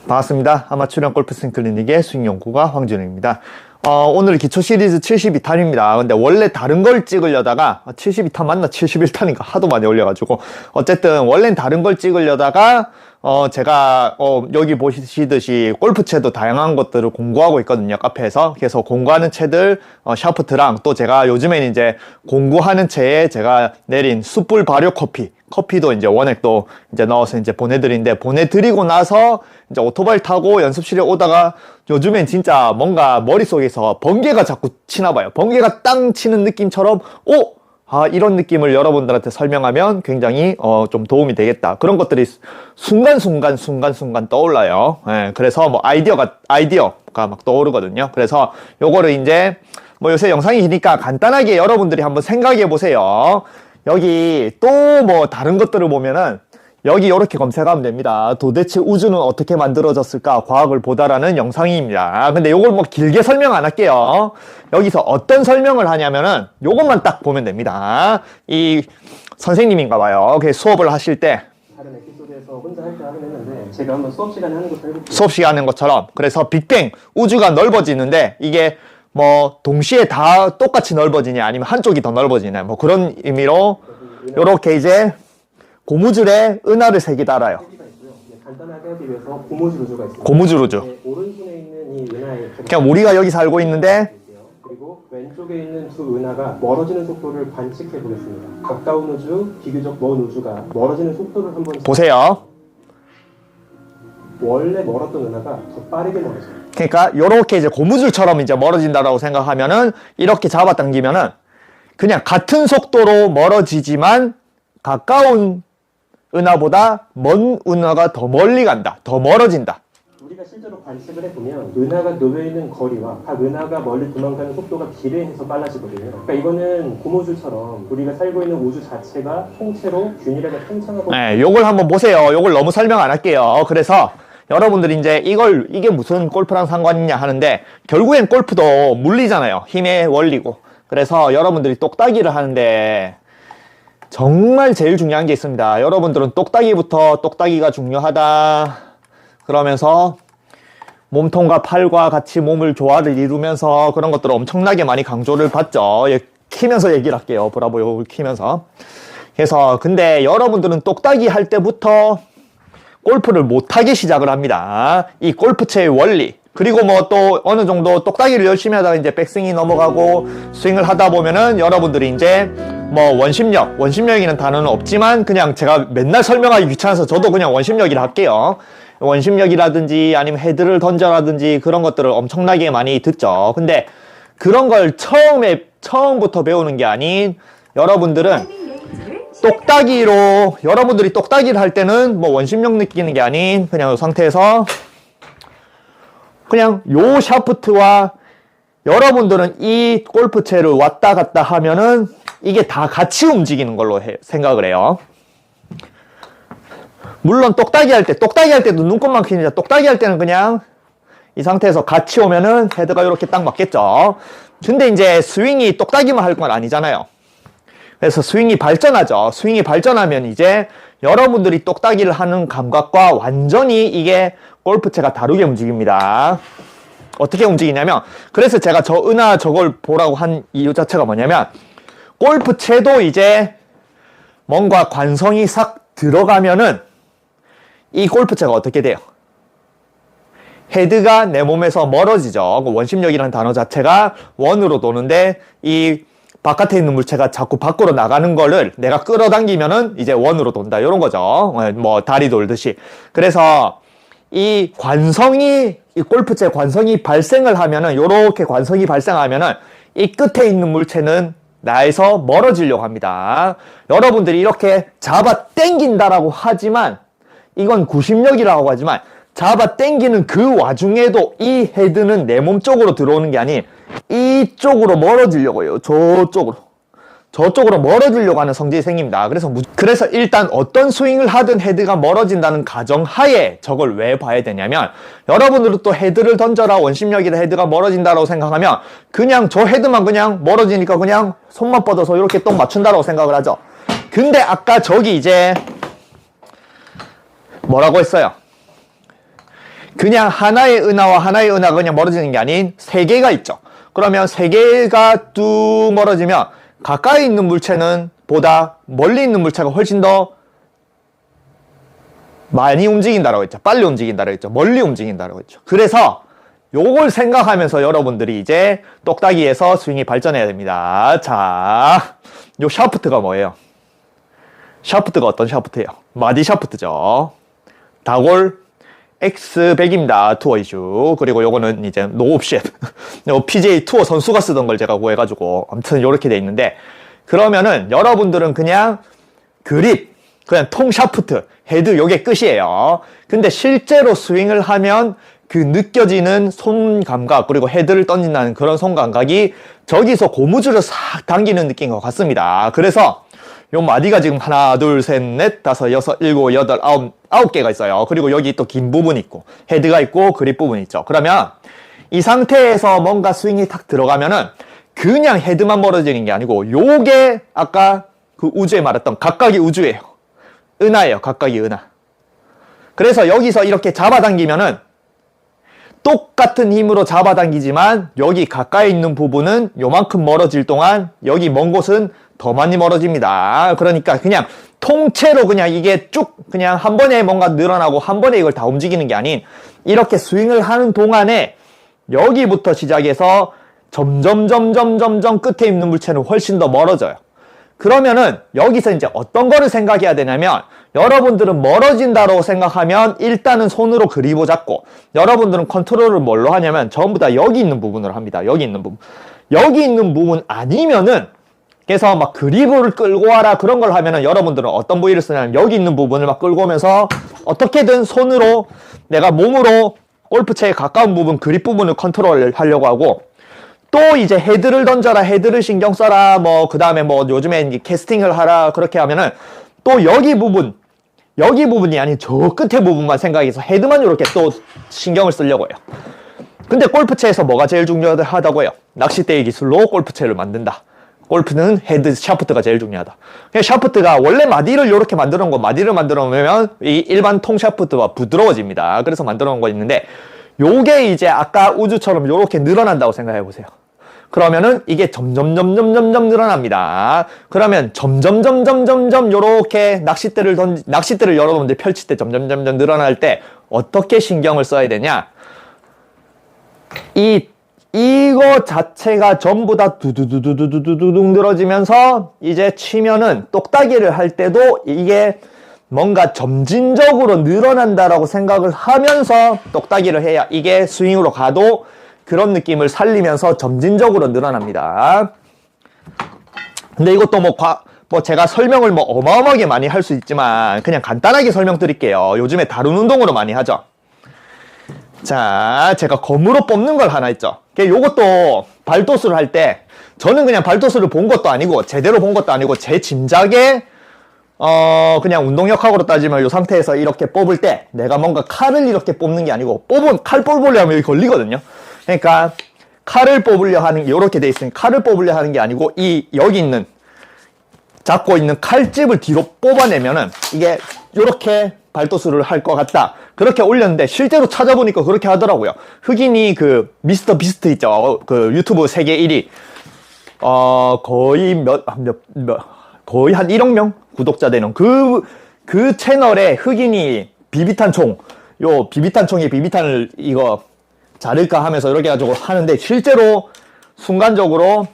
반갑습니다. 아마추어 골프 스윙 클리닉의 스윙 연구가 황준우입니다. 오늘 기초 시리즈 72탄입니다. 근데 원래 다른 걸 찍으려다가 72탄 맞나 71탄인가 하도 많이 올려가지고 어쨌든 원래는 다른 걸 찍으려다가 제가 여기 보시듯이 골프채도 다양한 것들을 공구하고 있거든요, 카페에서. 그래서 공구하는 채들 샤프트랑 또 제가 요즘엔 이제 공구하는 채에 제가 내린 숯불 발효 커피도 이제 원액도 이제 넣어서 이제 보내드리고 나서 이제 오토바이 타고 연습실에 오다가 요즘엔 진짜 뭔가 머릿속에서 번개가 자꾸 치나봐요. 번개가 땅 치는 느낌처럼 이런 느낌을 여러분들한테 설명하면 굉장히 좀 도움이 되겠다. 그런 것들이 순간순간 떠올라요. 예, 그래서 뭐 아이디어가 막 떠오르거든요. 그래서 요거를 이제 뭐 요새 영상이 기니까 간단하게 여러분들이 한번 생각해 보세요. 여기 또 뭐 다른 것들을 보면은 여기 이렇게 검색하면 됩니다. 도대체 우주는 어떻게 만들어졌을까? 과학을 보다라는 영상입니다. 근데 요걸 뭐 길게 설명 안 할게요. 여기서 어떤 설명을 하냐면은 요것만 딱 보면 됩니다. 이 선생님인가 봐요. 수업을 하실 때 다른 에피소드에서 혼자 할 때 하긴 했는데 제가 한번 수업 시간에 하는 것처럼 해볼게요. 수업 시간에 하는 것처럼. 그래서 빅뱅 우주가 넓어지는데 이게 뭐 동시에 다 똑같이 넓어지냐 아니면 한쪽이 더 넓어지냐 뭐 그런 의미로 요렇게 이제 고무줄에 은하를 3개 달아요. 간단하게 하기 위해서 고무줄 우주가 있습니다. 고무줄 우주. 네, 오른손에 있는 이 은하에 그냥 우리가 여기 살고 있는데 그리고 왼쪽에 있는 두 은하가 멀어지는 속도를 관측해 보겠습니다. 가까운 우주, 비교적 먼 우주가 멀어지는 속도를 한번 보세요. 원래 멀었던 은하가 더 빠르게 멀어져요. 그러니까 요렇게 이제 고무줄처럼 이제 멀어진다라고 생각하면은 이렇게 잡아당기면은 그냥 같은 속도로 멀어지지만 가까운 은하보다 먼 은하가 더 멀리 간다. 더 멀어진다. 우리가 실제로 관측을 해보면 은하가 놓여 있는 거리와 각 은하가 멀리 도망가는 속도가 비례해서 빨라지거든요. 그러니까 이거는 고무줄처럼 우리가 살고 있는 우주 자체가 통째로 균일하게 팽창하고 네, 요걸 한번 보세요. 요걸 너무 설명 안 할게요. 그래서 여러분들이 이제 이게 무슨 골프랑 상관이냐 하는데 결국엔 골프도 물리잖아요. 힘의 원리고. 그래서 여러분들이 똑딱이를 하는데 정말 제일 중요한 게 있습니다. 여러분들은 똑딱이가 중요하다 그러면서 몸통과 팔과 같이 몸을 조화를 이루면서 그런 것들을 엄청나게 많이 강조를 받죠. 키면서 얘기를 할게요. 브라보 요걸 키면서. 그래서 근데 여러분들은 똑딱이 할 때부터 골프를 못하게 시작을 합니다. 이 골프채의 원리 그리고 뭐 또 어느 정도 똑딱이를 열심히 하다가 이제 백스윙이 넘어가고 스윙을 하다 보면은 여러분들이 이제 뭐 원심력이라는 단어는 없지만 그냥 제가 맨날 설명하기 귀찮아서 저도 그냥 원심력이라 할게요. 원심력이라든지 아니면 헤드를 던져라든지 그런 것들을 엄청나게 많이 듣죠. 근데 그런 걸 처음부터 배우는 게 아닌 여러분들은 여러분들이 똑딱이를 할 때는 뭐 원심력 느끼는 게 아닌 그냥 이 상태에서 그냥 요 샤프트와 여러분들은 이 골프채를 왔다 갔다 하면은 이게 다 같이 움직이는 걸로 생각을 해요. 물론 똑딱이 할 때도 눈곱만 키는데 똑딱이 할 때는 그냥 이 상태에서 같이 오면은 헤드가 이렇게 딱 맞겠죠. 근데 이제 스윙이 똑딱이만 할 건 아니잖아요. 그래서 스윙이 발전하죠. 스윙이 발전하면 이제 여러분들이 똑딱이를 하는 감각과 완전히 이게 골프채가 다르게 움직입니다. 어떻게 움직이냐면 그래서 제가 저 은하 저걸 보라고 한 이유 자체가 뭐냐면 골프채도 이제 뭔가 관성이 싹 들어가면은 이 골프채가 어떻게 돼요? 헤드가 내 몸에서 멀어지죠. 원심력이라는 단어 자체가 원으로 도는데 이 바깥에 있는 물체가 자꾸 밖으로 나가는 거를 내가 끌어당기면은 이제 원으로 돈다. 이런 거죠. 뭐 다리 돌듯이. 그래서 이 골프채 관성이 발생을 하면은 요렇게 관성이 발생하면은 이 끝에 있는 물체는 나에서 멀어지려고 합니다. 여러분들이 이렇게 잡아 당긴다라고 하지만 이건 구심력이라고 하지만 잡아 당기는 그 와중에도 이 헤드는 내 몸 쪽으로 들어오는 게 아닌 이쪽으로 멀어지려고 해요. 저쪽으로 멀어지려고 하는 성질이 생깁니다. 그래서 일단 어떤 스윙을 하든 헤드가 멀어진다는 가정하에 저걸 왜 봐야 되냐면 여러분들은 또 헤드를 던져라 원심력이라 헤드가 멀어진다라고 생각하면 그냥 저 헤드만 그냥 멀어지니까 그냥 손만 뻗어서 이렇게 똥 맞춘다라고 생각을 하죠. 근데 아까 저기 이제 뭐라고 했어요? 그냥 하나의 은하와 하나의 은하가 그냥 멀어지는 게 아닌 세 개가 있죠. 그러면 세 개가 뚝 멀어지면 가까이 있는 물체는 보다 멀리 있는 물체가 훨씬 더 많이 움직인다라고 했죠. 빨리 움직인다라고 했죠. 멀리 움직인다라고 했죠. 그래서 요걸 생각하면서 여러분들이 이제 똑딱이에서 스윙이 발전해야 됩니다. 자, 요 샤프트가 뭐예요? 샤프트가 어떤 샤프트예요? 마디 샤프트죠. 다골 X100입니다. 투어 이슈. 그리고 요거는 이제 노옵션. PGA 투어 선수가 쓰던 걸 제가 구해가지고 아무튼 요렇게 돼 있는데, 그러면은 여러분들은 그냥 그립, 그냥 통 샤프트, 헤드 요게 끝이에요. 근데 실제로 스윙을 하면 그 느껴지는 손 감각, 그리고 헤드를 던진다는 그런 손 감각이 저기서 고무줄을 싹 당기는 느낌인 것 같습니다. 그래서 요 마디가 지금 하나, 둘, 셋, 넷, 다섯, 여섯, 일곱, 여덟, 아홉 개가 있어요. 그리고 여기 또 긴 부분이 있고, 헤드가 있고, 그립 부분이 있죠. 그러면 이 상태에서 뭔가 스윙이 탁 들어가면은 그냥 헤드만 멀어지는 게 아니고, 요게 아까 그 우주에 말했던 각각이 우주예요. 은하예요. 각각이 은하. 그래서 여기서 이렇게 잡아당기면은 똑같은 힘으로 잡아당기지만 여기 가까이 있는 부분은 요만큼 멀어질 동안 여기 먼 곳은 더 많이 멀어집니다. 그러니까 그냥 통째로 그냥 이게 쭉 그냥 한 번에 뭔가 늘어나고 한 번에 이걸 다 움직이는 게 아닌, 이렇게 스윙을 하는 동안에 여기부터 시작해서 점점 끝에 있는 물체는 훨씬 더 멀어져요. 그러면은 여기서 이제 어떤 거를 생각해야 되냐면, 여러분들은 멀어진다고 생각하면 일단은 손으로 그립을 잡고, 여러분들은 컨트롤을 뭘로 하냐면 전부 다 여기 있는 부분으로 합니다. 여기 있는 부분. 여기 있는 부분 아니면은, 그래서 막 그립을 끌고 와라 그런 걸 하면은 여러분들은 어떤 부위를 쓰냐면 여기 있는 부분을 막 끌고 오면서 어떻게든 손으로 내가 몸으로 골프채에 가까운 부분, 그립 부분을 컨트롤 하려고 하고, 또 이제 헤드를 던져라, 헤드를 신경 써라, 뭐 그 다음에 뭐 요즘에 이제 캐스팅을 하라 그렇게 하면은 또 여기 부분이 아닌 저 끝에 부분만 생각해서 헤드만 이렇게 또 신경을 쓰려고 해요. 근데 골프채에서 뭐가 제일 중요하다고요? 낚싯대의 기술로 골프채를 만든다. 골프는 헤드 샤프트가 제일 중요하다. 그냥 샤프트가 원래 마디를 이렇게 만들어 놓은 거, 마디를 만들어 놓으면 이 일반 통 샤프트와 부드러워집니다. 그래서 만들어 놓은 거 있는데, 요게 이제 아까 우주처럼 이렇게 늘어난다고 생각해 보세요. 그러면은 이게 점점 늘어납니다. 그러면 점점 요렇게 낚싯대를 여러분들 펼칠 때 점점 늘어날 때 어떻게 신경을 써야 되냐? 이거 자체가 전부 다 두두두두두두두둥 늘어지면서 이제 치면은 똑딱이를 할 때도 이게 뭔가 점진적으로 늘어난다라고 생각을 하면서 똑딱이를 해야 이게 스윙으로 가도 그런 느낌을 살리면서 점진적으로 늘어납니다. 근데 이것도 뭐 제가 설명을 뭐 어마어마하게 많이 할 수 있지만 그냥 간단하게 설명드릴게요. 요즘에 다른 운동으로 많이 하죠. 자, 제가 검으로 뽑는 걸 하나 있죠. 요것도 발도수를 할 때 저는 그냥 발도수를 본 것도 아니고 제대로 본 것도 아니고 제 짐작에 그냥 운동역학으로 따지면 이 상태에서 이렇게 뽑을 때 내가 뭔가 칼을 이렇게 뽑는 게 아니고 칼 뽑으려 하면 여기 걸리거든요. 그러니까 칼을 뽑으려 하는 게 이렇게 돼 있으니 칼을 뽑으려 하는 게 아니고 여기 있는 잡고 있는 칼집을 뒤로 뽑아내면은 이게 이렇게 발도수를 할 것 같다. 그렇게 올렸는데 실제로 찾아보니까 그렇게 하더라고요. 흑인이 그 미스터 비스트 있죠. 그 유튜브 세계 1위. 거의 한 1억 명 구독자 되는 그 채널에 흑인이 비비탄 총에 비비탄을 이거 자를까 하면서 이렇게 해가지고 하는데 실제로 순간적으로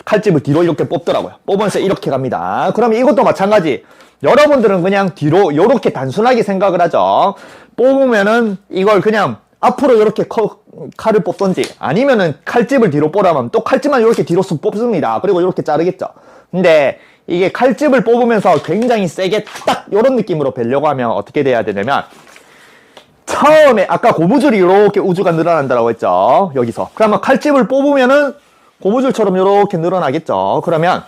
칼집을 뒤로 이렇게 뽑더라고요. 뽑으면서 이렇게 갑니다. 그러면 이것도 마찬가지. 여러분들은 그냥 뒤로 이렇게 단순하게 생각을 하죠. 뽑으면은 이걸 그냥 앞으로 이렇게 칼을 뽑던지 아니면은 칼집을 뒤로 뽑으면 또 칼집만 이렇게 뒤로 쑥 뽑습니다. 그리고 이렇게 자르겠죠. 근데 이게 칼집을 뽑으면서 굉장히 세게 딱 이런 느낌으로 벨려고 하면 어떻게 돼야 되냐면, 처음에 아까 고무줄이 이렇게 우주가 늘어난다고 했죠. 여기서. 그러면 칼집을 뽑으면은 고무줄처럼 이렇게 늘어나겠죠. 그러면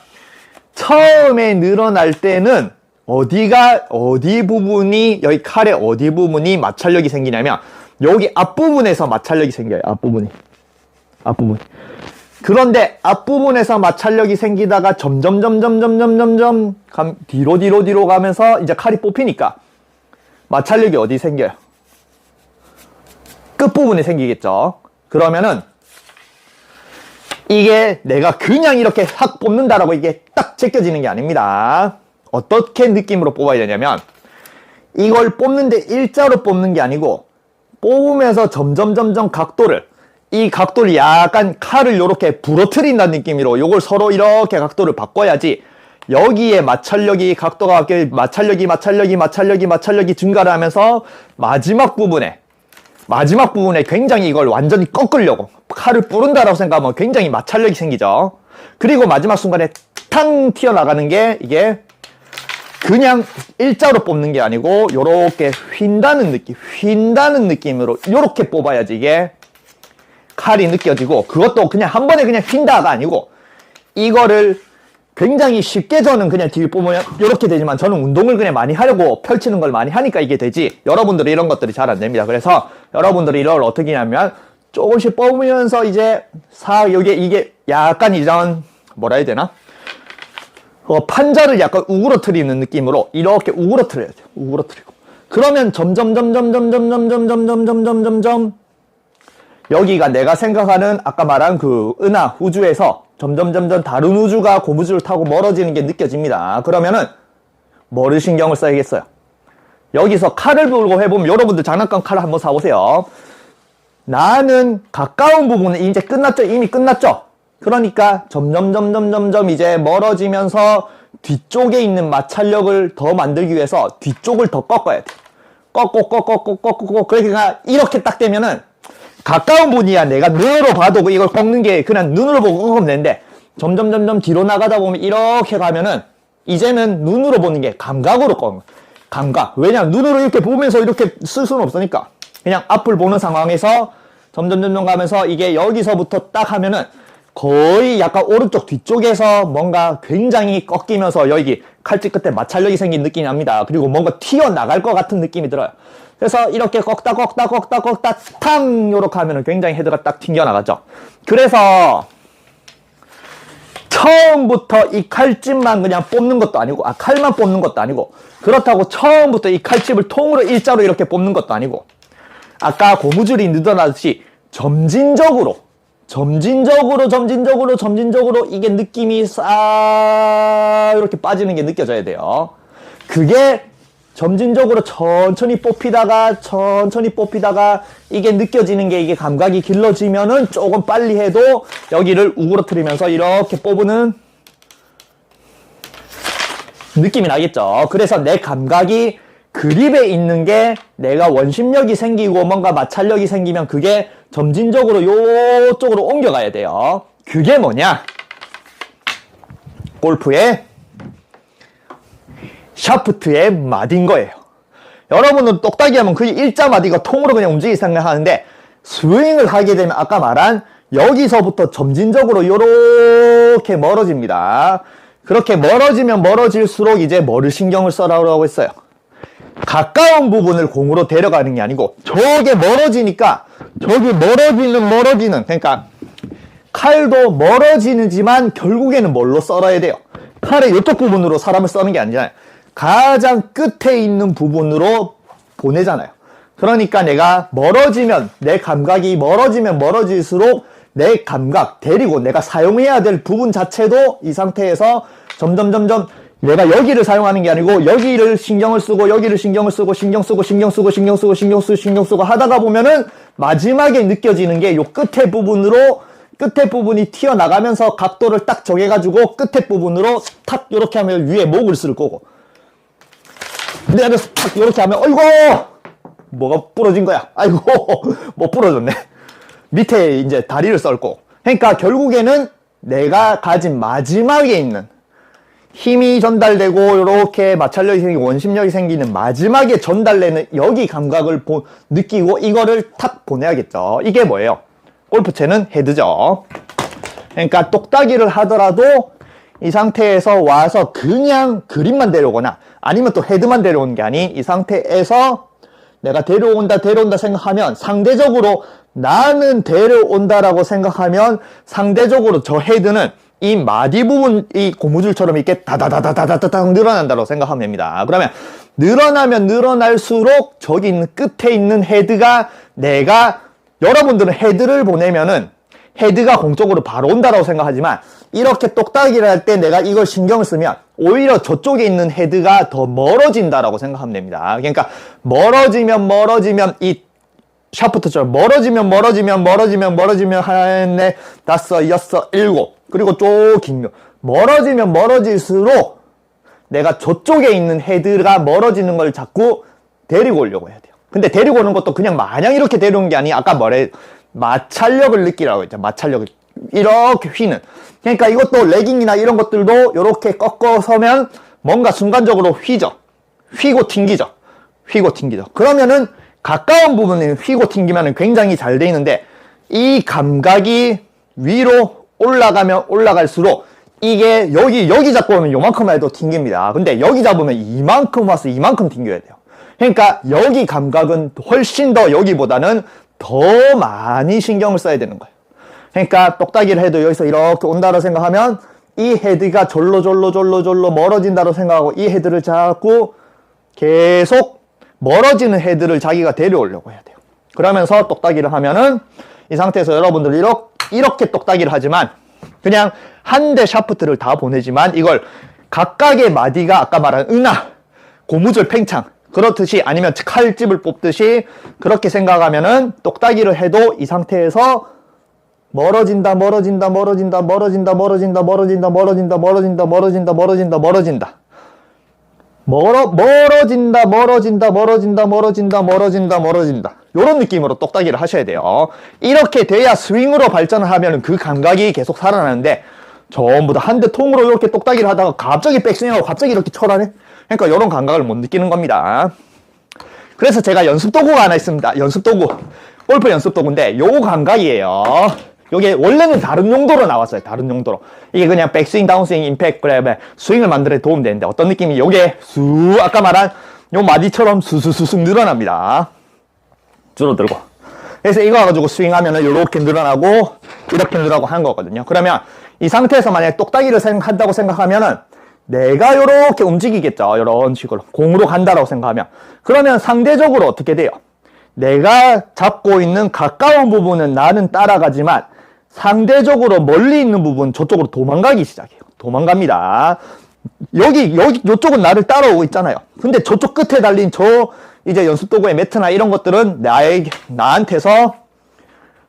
처음에 늘어날 때는 어디 부분이, 여기 칼의 어디 부분이 마찰력이 생기냐면 여기 앞부분에서 마찰력이 생겨요. 앞부분. 그런데 앞부분에서 마찰력이 생기다가 점점 뒤로 가면서 이제 칼이 뽑히니까 마찰력이 어디 생겨요? 끝부분이 생기겠죠. 그러면은 이게 내가 그냥 이렇게 확 뽑는다라고 이게 딱 제껴지는 게 아닙니다. 어떻게 느낌으로 뽑아야 되냐면 이걸 뽑는데 일자로 뽑는 게 아니고 뽑으면서 점점 이 각도를 약간 칼을 이렇게 부러뜨린다는 느낌으로 요걸 서로 이렇게 각도를 바꿔야지 여기에 마찰력이 각도가 마찰력이 증가를 하면서 마지막 부분에 굉장히 이걸 완전히 꺾으려고 칼을 뿌른다라고 생각하면 굉장히 마찰력이 생기죠. 그리고 마지막 순간에 탕 튀어나가는 게 이게 그냥 일자로 뽑는 게 아니고 요렇게 휜다는 느낌으로 요렇게 뽑아야지 이게 칼이 느껴지고, 그것도 그냥 한 번에 그냥 휜다가 아니고 이거를 굉장히 쉽게 저는 그냥 딜 뽑으면 이렇게 되지만 저는 운동을 그냥 많이 하려고 펼치는 걸 많이 하니까 이게 되지, 여러분들은 이런 것들이 잘 안 됩니다. 그래서 여러분들이 이걸 어떻게 하냐면 조금씩 뽑으면서 이제 이게 약간 이런 뭐라 해야 되나? 판자를 약간 우그러뜨리는 느낌으로 이렇게 우그러뜨려야 돼요. 우그러뜨리고. 그러면 점점 여기가 내가 생각하는 아까 말한 그 은하 우주에서 점점 다른 우주가 고무줄을 타고 멀어지는 게 느껴집니다. 그러면은 뭐를 신경을 써야겠어요? 여기서 칼을 들고 해보면 여러분들 장난감 칼을 한번 사보세요. 나는 가까운 부분은 이제 끝났죠? 이미 끝났죠? 그러니까 점점 이제 멀어지면서 뒤쪽에 있는 마찰력을 더 만들기 위해서 뒤쪽을 더 꺾어야 돼. 꺾고 그러니까 이렇게 딱 되면은 가까운 분이야 내가 눈으로 봐도 이걸 꺾는 게 그냥 눈으로 보고 꺾으면 되는데 점점 뒤로 나가다 보면 이렇게 가면은 이제는 눈으로 보는 게 감각으로 꺾는 거야. 감각. 왜냐면 눈으로 이렇게 보면서 이렇게 쓸 수는 없으니까 그냥 앞을 보는 상황에서 점점 가면서 이게 여기서부터 딱 하면은 거의 약간 오른쪽 뒤쪽에서 뭔가 굉장히 꺾이면서 여기 칼집 끝에 마찰력이 생긴 느낌이 납니다. 그리고 뭔가 튀어나갈 것 같은 느낌이 들어요. 그래서 이렇게 꺾다 탕 요렇게 하면은 굉장히 헤드가 딱 튕겨나가죠. 그래서 처음부터 이 칼집만 그냥 뽑는 것도 아니고 칼만 뽑는 것도 아니고 그렇다고 처음부터 이 칼집을 통으로 일자로 이렇게 뽑는 것도 아니고 아까 고무줄이 늘어나듯이 점진적으로 이게 느낌이 싹 이렇게 빠지는 게 느껴져야 돼요. 그게 점진적으로 천천히 뽑히다가 이게 느껴지는 게 이게 감각이 길러지면은 조금 빨리 해도 여기를 우그러뜨리면서 이렇게 뽑는 느낌이 나겠죠. 그래서 내 감각이 그립에 있는 게 내가 원심력이 생기고 뭔가 마찰력이 생기면 그게 점진적으로 요쪽으로 옮겨가야 돼요. 그게 뭐냐? 골프의 샤프트의 마디인 거예요. 여러분은 똑딱이 하면 그 일자 마디가 통으로 그냥 움직이기 생각하는데 스윙을 하게 되면 아까 말한 여기서부터 점진적으로 요렇게 멀어집니다. 그렇게 멀어지면 멀어질수록 이제 뭐를 신경을 써라고 했어요? 가까운 부분을 공으로 데려가는 게 아니고 저게 멀어지니까 저기 멀어지는 그러니까 칼도 멀어지지만 결국에는 뭘로 썰어야 돼요? 칼의 이쪽 부분으로 사람을 써는 게 아니잖아요. 가장 끝에 있는 부분으로 보내잖아요. 그러니까 내가 멀어지면 내 감각이 멀어질수록 내 감각 데리고 내가 사용해야 될 부분 자체도 이 상태에서 점점 내가 여기를 사용하는 게 아니고 여기를 신경을 쓰고 여기를 신경 쓰고 하다가 보면은 마지막에 느껴지는 게 요 끝에 부분이 튀어나가면서 각도를 딱 정해가지고 끝에 부분으로 탁 이렇게 하면 위에 목을 쓸 거고 내가 탁 이렇게 하면 어이구 뭐가 부러진 거야. 아이고 뭐 부러졌네. 밑에 이제 다리를 썰고. 그러니까 결국에는 내가 가진 마지막에 있는 힘이 전달되고 이렇게 마찰력이 생기고 원심력이 생기는 마지막에 전달되는 여기 감각을 느끼고 이거를 탁 보내야겠죠. 이게 뭐예요? 골프채는 헤드죠. 그러니까 똑딱이를 하더라도 이 상태에서 와서 그냥 그립만 데려오거나 아니면 또 헤드만 데려오는 게 아닌 이 상태에서 내가 데려온다 생각하면 상대적으로 나는 데려온다라고 생각하면 상대적으로 저 헤드는 이 마디 부분, 이 고무줄처럼 이렇게 다다다다다다닥 늘어난다고 생각하면 됩니다. 그러면 늘어나면 늘어날수록 저기 있는 끝에 있는 헤드가 내가 여러분들은 헤드를 보내면은 헤드가 공 쪽으로 바로 온다라고 생각하지만 이렇게 똑딱이를 할 때 내가 이걸 신경을 쓰면 오히려 저쪽에 있는 헤드가 더 멀어진다라고 생각하면 됩니다. 그러니까 멀어지면 이 샤프트처럼 멀어지면 하나, 다섯, 여섯, 일곱 그리고 쭉 길면 멀어질수록 내가 저쪽에 있는 헤드가 멀어지는 걸 자꾸 데리고 오려고 해야 돼요. 근데 데리고 오는 것도 그냥 마냥 이렇게 데려오는 게 아니 아까 마찰력을 느끼라고 했죠. 마찰력을 이렇게 휘는. 그러니까 이것도 레깅이나 이런 것들도 이렇게 꺾어서면 뭔가 순간적으로 휘고 튕기죠. 그러면은 가까운 부분에 휘고 튕기면 굉장히 잘 돼 있는데 이 감각이 위로 올라가면 올라갈수록 이게 여기 잡고 오면 요만큼 해도 튕깁니다. 근데 여기 잡으면 이만큼 와서 이만큼 튕겨야 돼요. 그러니까 여기 감각은 훨씬 더 여기보다는 더 많이 신경을 써야 되는 거예요. 그러니까 똑딱이를 해도 여기서 이렇게 온다고 생각하면 이 헤드가 졸로 멀어진다고 생각하고 이 헤드를 자꾸 계속 멀어지는 헤드를 자기가 데려오려고 해야 돼요. 그러면서 똑딱이를 하면은 이 상태에서 여러분들 이렇게 똑딱이를 하지만 그냥 한 대 샤프트를 다 보내지만 이걸 각각의 마디가 아까 말한 은하, 고무줄 팽창 그렇듯이 아니면 칼집을 뽑듯이 그렇게 생각하면은 똑딱이를 해도 이 상태에서 멀어진다. 요런 느낌으로 똑딱이를 하셔야 돼요. 이렇게 돼야 스윙으로 발전을 하면 그 감각이 계속 살아나는데 전부 다 한 대 통으로 이렇게 똑딱이를 하다가 갑자기 백스윙하고 갑자기 이렇게 쳐라네? 그러니까 이런 감각을 못 느끼는 겁니다. 그래서 제가 연습도구가 하나 있습니다. 골프 연습도구인데 요 감각이에요. 요게 원래는 다른 용도로 나왔어요. 다른 용도로. 이게 그냥 백스윙, 다운스윙, 임팩트, 그래, 스윙을 만드는 데 도움되는데 어떤 느낌이 요게 아까 말한 요 마디처럼 수수수쑥 늘어납니다. 줄어들고. 그래서 이거 가지고 스윙하면은 요렇게 늘어나고 이렇게 늘어나고 하는 거거든요. 그러면 이 상태에서 만약에 똑딱이를 한다고 생각하면은 내가 요렇게 움직이겠죠. 요런 식으로. 공으로 간다라고 생각하면. 그러면 상대적으로 어떻게 돼요? 내가 잡고 있는 가까운 부분은 나는 따라가지만 상대적으로 멀리 있는 부분 저쪽으로 도망가기 시작해요. 도망갑니다. 요쪽은 나를 따라오고 있잖아요. 근데 저쪽 끝에 달린 이제 연습도구의 매트나 이런 것들은 나한테서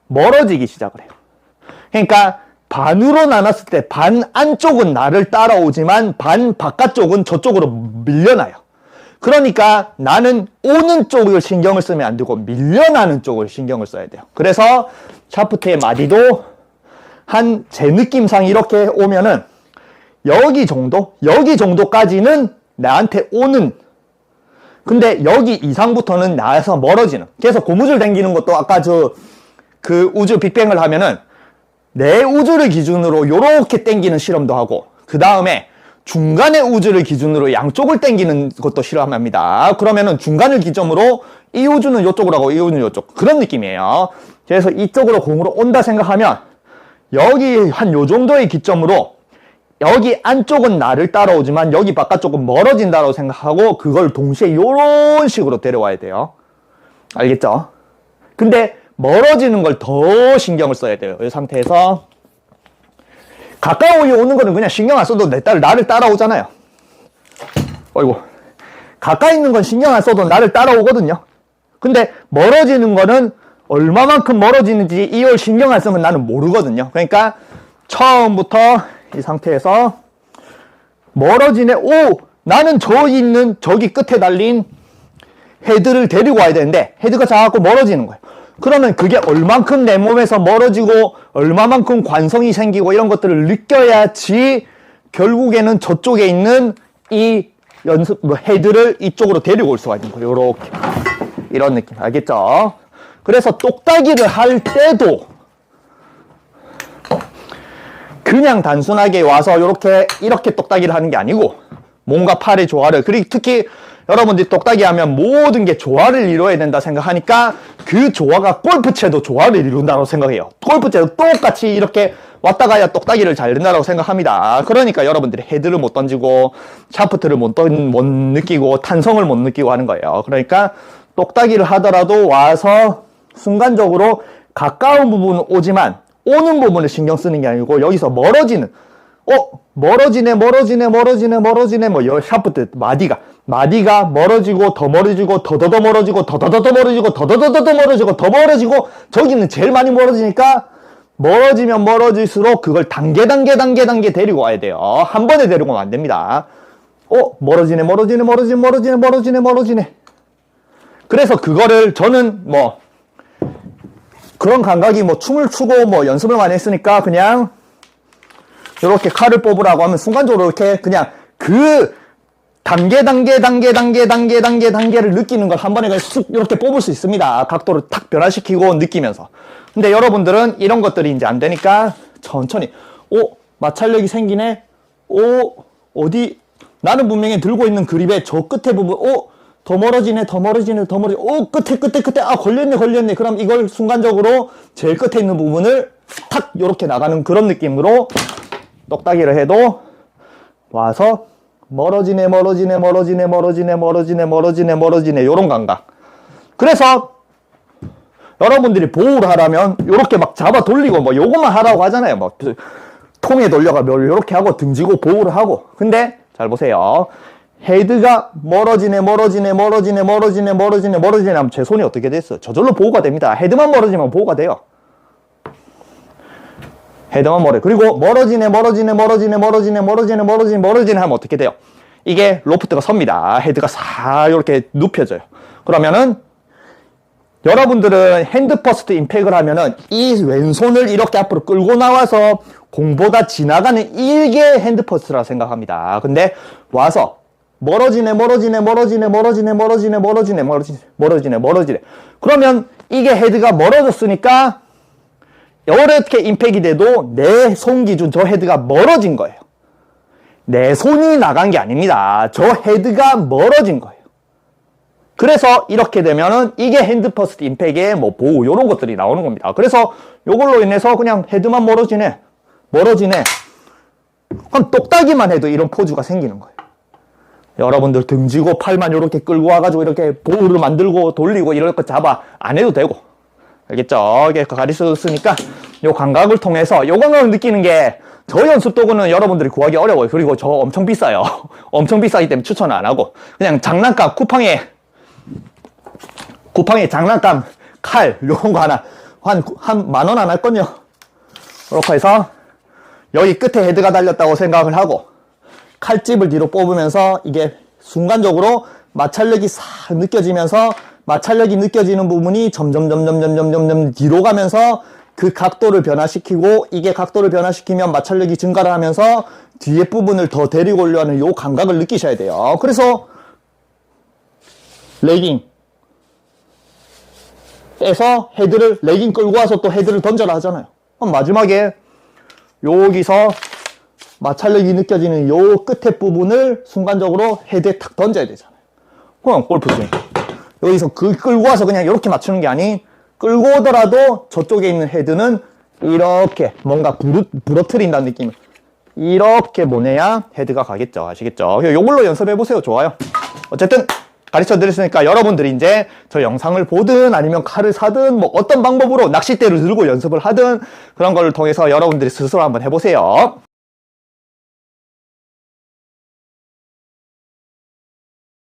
멀어지기 시작을 해요. 그러니까 반으로 나눴을 때 반 안쪽은 나를 따라오지만 반 바깥쪽은 저쪽으로 밀려나요. 그러니까 나는 오는 쪽을 신경을 쓰면 안 되고 밀려나는 쪽을 신경을 써야 돼요. 그래서 샤프트의 마디도 제 느낌상 이렇게 오면은 여기 정도까지는 나한테 오는, 근데 여기 이상부터는 나에서 멀어지는. 그래서 고무줄 당기는 것도 아까 그 우주 빅뱅을 하면은 내 우주를 기준으로 요렇게 당기는 실험도 하고 그 다음에 중간의 우주를 기준으로 양쪽을 당기는 것도 실험합니다. 그러면은 중간을 기점으로 이 우주는 요쪽으로 하고 이 우주는 요쪽, 그런 느낌이에요. 그래서 이쪽으로 공으로 온다 생각하면 여기 한 요 정도의 기점으로 여기 안쪽은 나를 따라오지만 여기 바깥쪽은 멀어진다고 생각하고 그걸 동시에 요런 식으로 데려와야 돼요. 알겠죠? 근데 멀어지는 걸 더 신경을 써야 돼요. 이 상태에서 가까이 오는 거는 그냥 신경 안 써도 나를 따라오잖아요. 어이구. 가까이 있는 건 신경 안 써도 나를 따라오거든요. 근데 멀어지는 거는 얼마만큼 멀어지는지 이걸 신경 안 쓰면 나는 모르거든요. 그러니까 처음부터 이 상태에서 멀어지네. 나는 저기 끝에 달린 헤드를 데리고 와야 되는데 헤드가 자꾸 멀어지는 거예요. 그러면 그게 얼만큼 내 몸에서 멀어지고 얼마만큼 관성이 생기고 이런 것들을 느껴야지 결국에는 저쪽에 있는 이 헤드를 이쪽으로 데리고 올 수가 있는 거예요. 요렇게. 이런 느낌. 알겠죠? 그래서 똑딱이를 할 때도 그냥 단순하게 와서 이렇게 똑딱이를 하는 게 아니고 몸과 팔의 조화를, 그리고 특히 여러분들이 똑딱이 하면 모든 게 조화를 이루어야 된다 생각하니까 그 조화가 골프채도 조화를 이룬다고 생각해요. 골프채도 똑같이 이렇게 왔다 가야 똑딱이를 잘 된다고 생각합니다. 그러니까 여러분들이 헤드를 못 던지고 샤프트를 못 느끼고 탄성을 못 느끼고 하는 거예요. 그러니까 똑딱이를 하더라도 와서 순간적으로 가까운 부분은 오지만 오는 부분을 신경 쓰는 게 아니고 여기서 멀어지는 멀어지네 뭐 샤프트 마디가 멀어지고 더 멀어지고 더더더 멀어지고 더더더 멀어지고 더더더 멀어지고 더 멀어지고 저기는 제일 많이 멀어지니까 멀어지면 멀어질수록 그걸 단계 데리고 와야 돼요. 한 번에 데리고 오면 안 됩니다. 멀어지네. 그래서 그거를 저는 뭐 그런 감각이 뭐 춤을 추고 뭐 연습을 많이 했으니까 그냥 이렇게 칼을 뽑으라고 하면 순간적으로 이렇게 그냥 그 단계를 느끼는 걸 한 번에 그냥 쑥 이렇게 뽑을 수 있습니다. 각도를 탁 변화시키고 느끼면서. 근데 여러분들은 이런 것들이 이제 안 되니까 천천히 마찰력이 생기네. 어디 나는 분명히 들고 있는 그립의 저 끝에 부분 더 멀어지네. 끝에 걸렸네. 그럼 이걸 순간적으로 제일 끝에 있는 부분을 탁 이렇게 나가는 그런 느낌으로 똑딱이를 해도 와서 멀어지네 요런 감각. 그래서 여러분들이 보호를 하려면 요렇게 막 잡아 돌리고 뭐 요것만 하라고 하잖아요. 뭐 통에 돌려가 요렇게 하고 등지고 보호를 하고. 근데 잘 보세요. 헤드가 멀어지네 하면 제 손이 어떻게 됐어? 저절로 보호가 됩니다. 헤드만 멀어지면 보호가 돼요. 헤드만 멀어요. 그리고 멀어지네 하면 어떻게 돼요? 이게 로프트가 섭니다. 헤드가 싹 이렇게 눕혀져요. 그러면은 여러분들은 핸드 퍼스트 임팩을 하면은 이 왼손을 이렇게 앞으로 끌고 나와서 공보다 지나가는 이게 핸드 퍼스트라 생각합니다. 근데 와서 멀어지네. 그러면 이게 헤드가 멀어졌으니까 이렇게 임팩이 돼도 내 손 기준 저 헤드가 멀어진 거예요. 내 손이 나간 게 아닙니다. 저 헤드가 멀어진 거예요. 그래서 이렇게 되면은 이게 핸드 퍼스트 임팩의 뭐 보호 요런 것들이 나오는 겁니다. 그래서 요걸로 인해서 그냥 헤드만 멀어지네. 그럼 똑딱이만 해도 이런 포즈가 생기는 거예요. 여러분들 등지고 팔만 이렇게 끌고 와가지고 이렇게 보호를 만들고 돌리고 이럴 거 잡아 안 해도 되고. 알겠죠? 이게 가르쳤으니까 요 감각을 통해서 요 감각을 느끼는 게 저 연습 도구는 여러분들이 구하기 어려워요. 그리고 저 엄청 비싸요. 엄청 비싸기 때문에 추천 안 하고 그냥 장난감 쿠팡에 장난감 칼 요런 거 하나 한 10,000원 안 할건요. 이렇게 해서 여기 끝에 헤드가 달렸다고 생각을 하고 칼집을 뒤로 뽑으면서 이게 순간적으로 마찰력이 싹 느껴지면서 마찰력이 느껴지는 부분이 점점 뒤로 가면서 그 각도를 변화시키고 이게 각도를 변화시키면 마찰력이 증가를 하면서 뒤에 부분을 더 데리고 오려는 요 감각을 느끼셔야 돼요. 그래서 레깅 에서 헤드를 레깅 끌고 와서 또 헤드를 던져라 하잖아요. 그럼 마지막에 여기서 마찰력이 느껴지는 요 끝에 부분을 순간적으로 헤드에 탁 던져야 되잖아요. 그럼 골프 스윙. 여기서 끌고 와서 그냥 이렇게 맞추는 게 아닌 끌고 오더라도 저쪽에 있는 헤드는 이렇게 뭔가 부러뜨린다는 느낌. 이렇게 보내야 헤드가 가겠죠. 아시겠죠? 요걸로 연습해 보세요. 좋아요. 어쨌든 가르쳐 드렸으니까 여러분들이 이제 저 영상을 보든 아니면 칼을 사든 뭐 어떤 방법으로 낚싯대를 들고 연습을 하든 그런 걸 통해서 여러분들이 스스로 한번 해보세요.